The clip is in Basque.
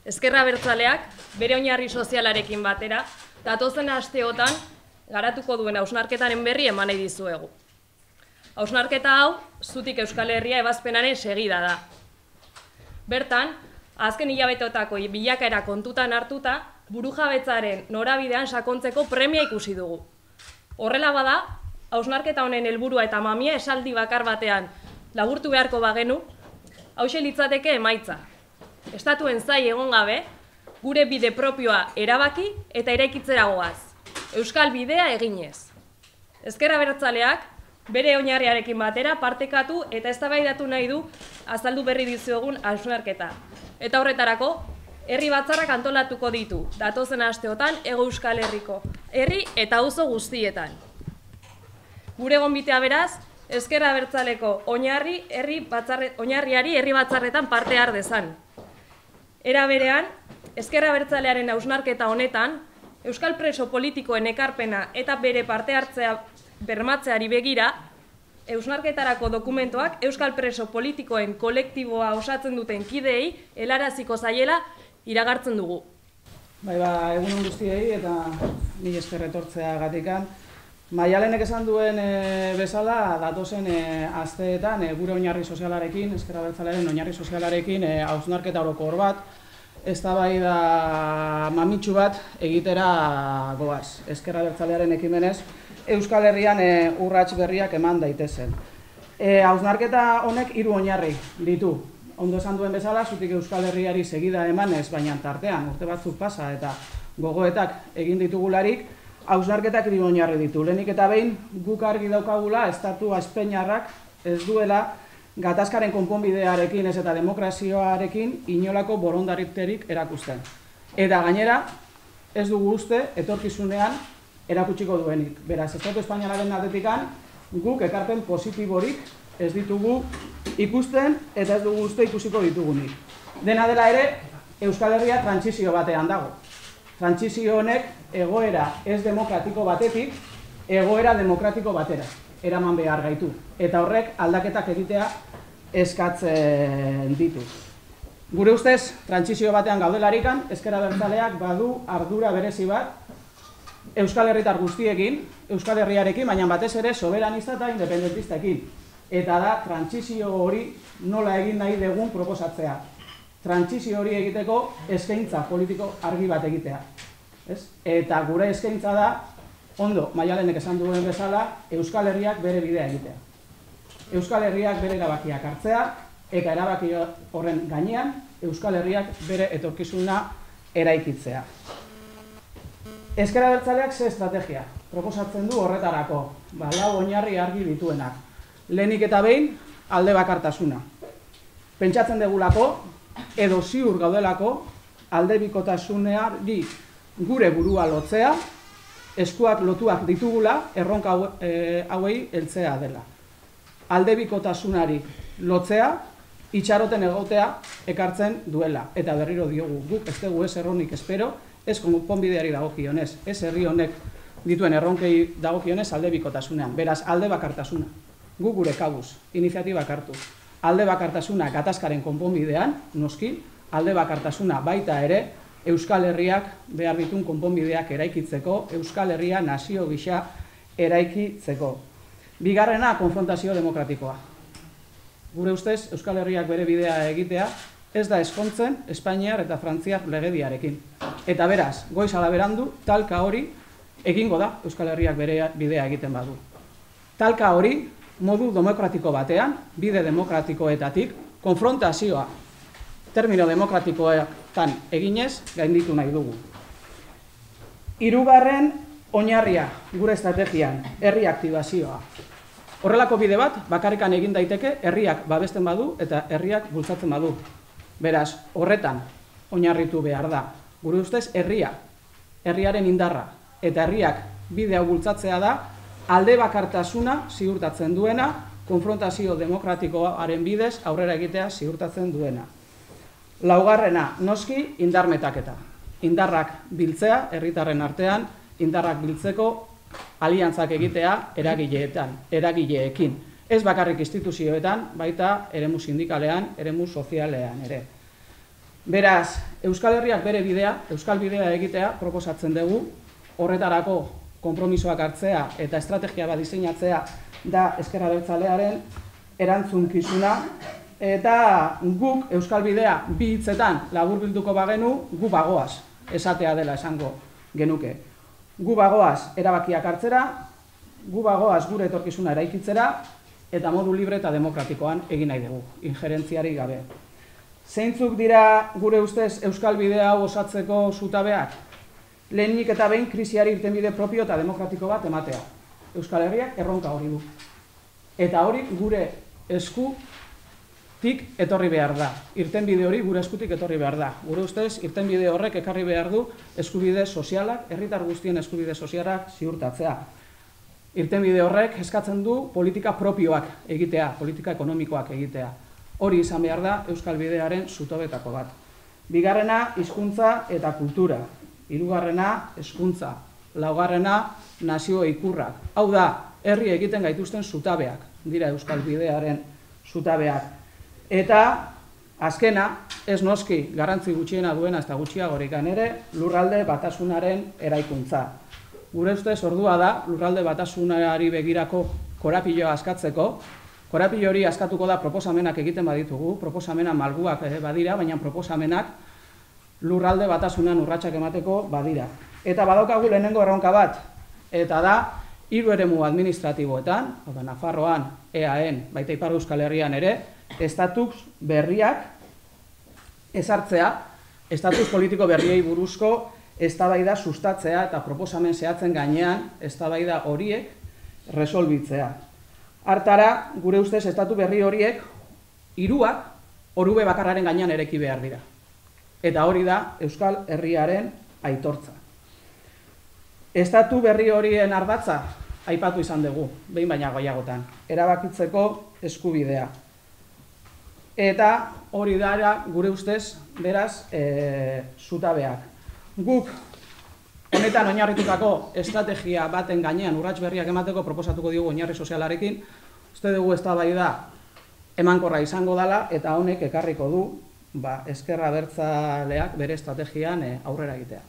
Ezkerra Abertzaleak bere oinarri sozialarekin batera, datozen asteotan garatuko duen hausnarketaren berri eman nahi dizuegu. Hausnarketa hau, Zutik Euskal Herria ebazpenaren segida da. Bertan, azken hilabeteotako bilakaera kontutan hartuta, burujabetzaren norabidean sakontzeko premia ikusi dugu. Horrela bada, hausnarketa honen helburua eta mamia esaldi bakar batean laburtu beharko bagenu, hauxe litzateke emaitza. Estatuen zai egon gabe, gure bide propioa erabaki eta eraikitzera goaz. Euskal bidea eginez. Ezkerra Abertzaleak bere oinarriarekin batera partekatu eta eztabaidatu nahi du azaldu berri dizuegun hausnarketa. Eta horretarako, herri batzarrak antolatuko ditu, datozen asteotan Hego Euskal Herriko herri eta auzo guztietan. Gure gonbitea beraz, Ezkerra Abertzaleko oinarriari herri batzarretan parte har dezan. Era berean, Ezkerra Abertzalearen hausnarketa honetan, euskal preso politikoen ekarpena eta bere parte hartzea bermatzeari begira, hausnarketarako dokumentuak euskal preso politikoen kolektiboa osatzen duten kideei helaraziko zaiela iragartzen dugu. Egun guztiei eta ni esker etortzeagatik. Maialenek esan duen bezala, datozen asteetan gure oinarri sozialarekin, Ezkerra Abertzalearen oinarri sozialarekin hausnarketa orokor bat, eztabaida mamitsu bat egitera goaz. Ezkerra Abertzalearen ekimenez, Euskal Herrian urrats berriak eman daitezen. Hausnarketa honek 3 oinarri ditu. Ondo esan duen bezala, Zutik Euskal Herriari segida emanez, baina tartean urte batzuk pasa eta gogoetak egin ditugularik, hausnarketak 3 oinarri ditu. Lehenik eta behin, guk argi daukagula, estatu espainiarrak ez duela gatazkaren konponbidearekin ez eta demokrazioarekin inolako borondariterik erakusten. Eta gainera, ez dugu uste etorkizunean erakutsiko duenik. Beraz, estatu espainiarraren aldetikan, guk ekarpen positiborik ez ditugu ikusten eta ez dugu uste ikusiko ditugunik. Dena dela ere, Euskal Herria trantsizio batean dago. Trantsizio honek egoera ez demokratiko batetik, egoera demokratiko batera eraman behar gaitu. Eta horrek aldaketak egitea eskatzen ditu. Gure ustez, trantsizio batean gaudelarikan, Ezkerra Abertzaleak badu ardura berezi bat Euskal Herritar guztiekin, Euskal Herriarekin, baina batez ere soberanista eta independentistekin. Eta da, trantsizio hori nola egin nahi dugun proposatzea. Trantsizio hori egiteko eskaintza politiko argi bat egitea. Eta gure eskaintza da, ondo, Maialenek esan duen bezala, Euskal Herriak bere bidea egitea. Euskal Herriak bere erabakiak hartzea, eta erabaki horren gainean, Euskal Herriak bere etorkizuna eraikitzea. Ezkerra Abertzaleak ze estrategia proposatzen du horretarako, 4 oinarri argi dituenak. Lehenik eta behin, alde bakartasuna. Pentsatzen degulako, edo ziur gaudelako, aldebikotasunari gure burua lotzea, eskuak lotuak ditugula, erronka hauei heltzea dela. Aldebikotasunari lotzea, itxaroten egotea ekartzen duela. Eta berriro diogu, guk ez dugu ez erronik espero, ez konponbideari dagokionez, ez herri honek dituen erronkei dagokionez aldebikotasunean. Beraz, alde bakartasuna. Gu gure kabuz, iniziatibak hartu. Alde bakartasuna gatazkaren konponbidean, noski, alde bakartasuna baita ere, Euskal Herriak behar ditun konponbideak eraikitzeko, Euskal Herria nazio gisa eraikitzeko. Bigarrena, konfrontazio demokratikoa. Gure ustez, Euskal Herriak bere bidea egitea, ez da eskontzen Espainiar eta Frantziar legediarekin. Eta beraz, goiz alaberandu, talka hori egingo da Euskal Herriak bere bidea egiten badu. Talka hori, modu demokratiko batean, bide demokratikoetatik, konfrontazioa termino demokratikoetan eginez gainditu nahi dugu. 3. oinarria gure estrategian, herri aktibazioa. Horrelako bide bat, bakarrikan egin daiteke, herriak babesten badu eta herriak bultzatzen badu. Beraz, horretan oinarritu behar da. Gure ustez, herriaren indarra eta herriak bidea bultzatzea da, alde bakartasuna ziurtatzen duena, konfrontazio demokratikoaren bidez aurrera egitea ziurtatzen duena. 4. noski, indarmetaketa. Indarrak biltzea, herritarren artean, indarrak biltzeko aliantzak egitea eragileekin. Ez bakarrik instituzioetan, baita eremu sindikalean, eremu sozialean ere. Beraz, Euskal Herriak bere bidea, Euskal bidea egitea proposatzen dugu, horretarako konpromisoak hartzea eta estrategia bat diseinatzea da Ezker Abertzalearen erantzunkizuna, eta guk Euskal bidea bi hitzetan laburbilduko bagenu, gu bagoaz esatea dela esango genuke. Gu bagoaz erabakiak hartzera, gu bagoaz gure etorkizuna eraikitzera, eta modu libre eta demokratikoan egin nahi dugu, injerentziari gabe. Zeintzuk dira gure ustez Euskal bidea hau osatzeko zutabeak? Lehenik eta behin krisiari irtenbide propio eta demokratiko bat ematea. Euskal Herriak erronka hori du. Eta hori gure eskutik etorri behar da. Irtenbide hori gure eskutik etorri behar da. Gure ustez, irtenbide horrek ekarri behar du eskubide sozialak, herritar guztien eskubide sozialak ziurtatzea. Irtenbide horrek eskatzen du politika propioak egitea, politika ekonomikoak egitea. Hori izan behar da Euskal bidearen zutobetako bat. Bigarrena, hizkuntza eta kultura. Hirugarrena, hezkuntza. Laugarrena, nazio ikurrak. Hau da, herri egiten gaituzten zutabeak, dira Euskal bidearen zutabeak. Eta, azkena, ez noski garrantzi gutxiena duena eta gutxiagorikan ere, lurralde batasunaren eraikuntza. Gure ustez ordua da, lurralde batasunari begirako korapiloa askatzeko. Korapilo hori askatuko da proposamenak egiten baditugu, proposamena malguak badira, baina proposamenak lurralde batasunan urratsak emateko badira. Eta badaukagu lehenengo erronka bat, eta da, 3 eremu administratiboetan, Nafarroan, EAEn, baita Ipar Euskal Herrian ere, estatus berriak ezartzea, estatus politiko berriei buruzko eztabaida sustatzea eta proposamen zehatzen gainean eztabaida horiek resolbitzea. Hartara, gure ustez, estatu berri horiek 3 orube bakarraren gainean ereki behar dira. Eta hori da Euskal Herriaren aitortza. Estatu berri horien ardatza aipatu izan dugu, behin baina gehiagotan, erabakitzeko eskubidea. Eta hori da gure ustez, beraz, zutabeak. Guk honetan oinarritutako estrategia baten gainean urrats berriak emateko proposatuko diogu oinarri sozialarekin, uste dugu eztabaida emankorra izango dela eta honek ekarriko du Ezker Abertzaleak bere estrategian aurrera egitea.